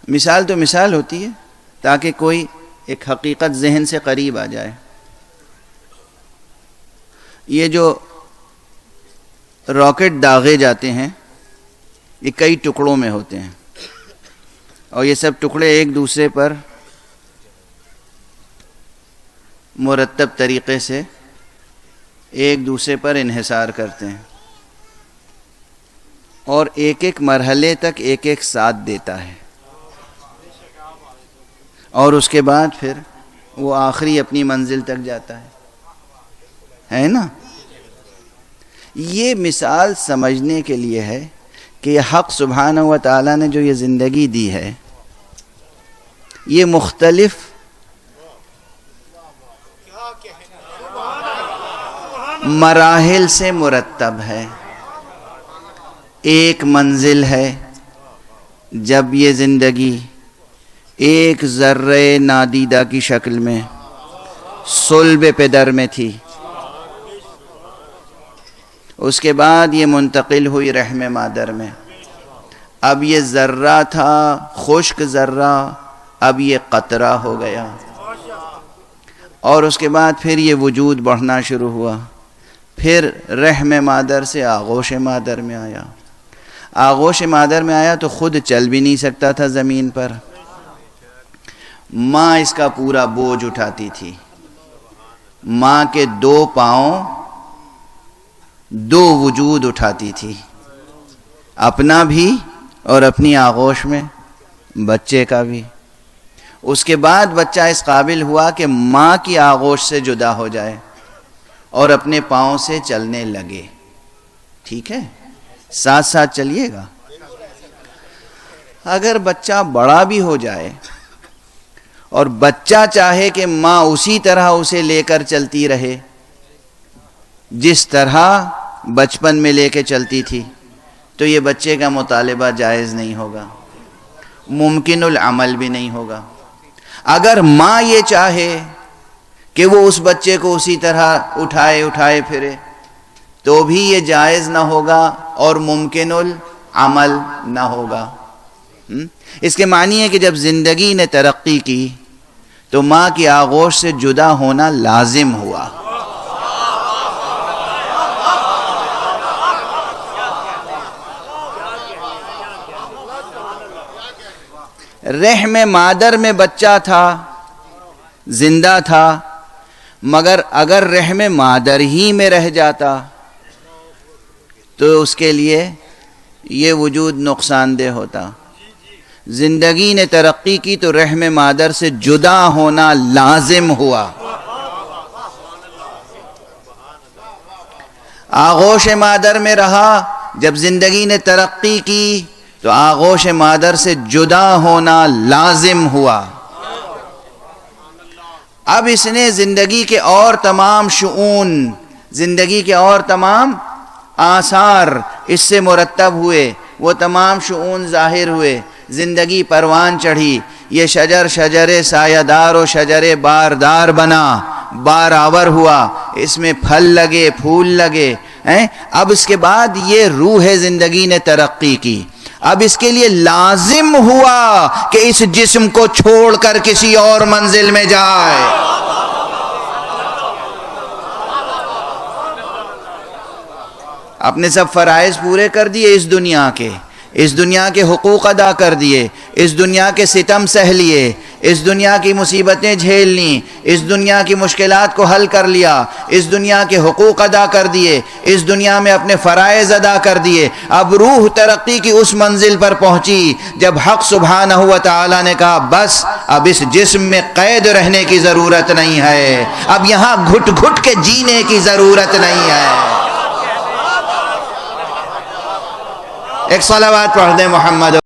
مثال تو مثال ہوتی ہے تاکہ کوئی ایک حقیقت ذہن سے قریب آ جائے. یہ جو راکٹ داغے جاتے ہیں یہ کئی ٹکڑوں میں ہوتے ہیں اور یہ سب ٹکڑے ایک دوسرے پر مرتب طریقے سے ایک دوسرے پر انحصار کرتے ہیں اور ایک ایک مرحلے تک ایک ایک ساتھ دیتا ہے اور اس کے بعد پھر وہ آخری اپنی منزل تک جاتا ہے نا. یہ مثال سمجھنے کے لیے ہے کہ یہ حق سبحانہ و تعالیٰ نے جو یہ زندگی دی ہے یہ مختلف مراحل سے مرتب ہے. ایک منزل ہے جب یہ زندگی ایک ذرے نادیدہ کی شکل میں صلب پدر میں تھی، اس کے بعد یہ منتقل ہوئی رحم مادر میں. اب یہ ذرہ تھا خشک ذرہ، اب یہ قطرہ ہو گیا اور اس کے بعد پھر یہ وجود بڑھنا شروع ہوا. پھر رحم مادر سے آغوش مادر میں آیا. آغوش مادر میں آیا تو خود چل بھی نہیں سکتا تھا زمین پر، ماں اس کا پورا بوجھ اٹھاتی تھی. ماں کے 2 پاؤں 2 وجود اٹھاتی تھی، اپنا بھی اور اپنی آغوش میں بچے کا بھی. اس کے بعد بچہ اس قابل ہوا کہ ماں کی آغوش سے جدا ہو جائے اور اپنے پاؤں سے چلنے لگے. ٹھیک ہے، ساتھ ساتھ چلیے گا. اگر بچہ بڑا بھی ہو جائے اور بچہ چاہے کہ ماں اسی طرح اسے لے کر چلتی رہے جس طرح بچپن میں لے کے چلتی تھی، تو یہ بچے کا مطالبہ جائز نہیں ہوگا، ممکن العمل بھی نہیں ہوگا. اگر ماں یہ چاہے کہ وہ اس بچے کو اسی طرح اٹھائے پھرے تو بھی یہ جائز نہ ہوگا اور ممکن العمل نہ ہوگا. اس کے معنی ہے کہ جب زندگی نے ترقی کی تو ماں کی آغوش سے جدا ہونا لازم ہوا. رحم مادر میں بچہ تھا، زندہ تھا، مگر اگر رحم مادر ہی میں رہ جاتا تو اس کے لیے یہ وجود نقصان دہ ہوتا. زندگی نے ترقی کی تو رحم مادر سے جدا ہونا لازم ہوا. آغوش مادر میں رہا، جب زندگی نے ترقی کی تو آغوش مادر سے جدا ہونا لازم ہوا. اب اس نے زندگی کے اور تمام شؤون، زندگی کے اور تمام آثار اس سے مرتب ہوئے، وہ تمام شؤون ظاہر ہوئے. زندگی پروان چڑھی، یہ شجر سایہ دار و شجر باردار بنا، بار آور ہوا، اس میں پھل لگے پھول لگے. اب اس کے بعد یہ روح زندگی نے ترقی کی. اب اس کے لیے لازم ہوا کہ اس جسم کو چھوڑ کر کسی اور منزل میں جائے. اپنے سب فرائض پورے کر دیے، اس دنیا کے حقوق ادا کر دیے، اس دنیا کے ستم سہ لیے، اس دنیا کی مصیبتیں جھیل لیں، اس دنیا کی مشکلات کو حل کر لیا، اس دنیا کے حقوق ادا کر دیے، اس دنیا میں اپنے فرائض ادا کر دیے. اب روح ترقی کی اس منزل پر پہنچی جب حق سبحانہ و تعالی نے کہا بس اب اس جسم میں قید رہنے کی ضرورت نہیں ہے، اب یہاں گھٹ گھٹ کے جینے کی ضرورت نہیں ہے. ایک صلوات پڑھ دیں محمد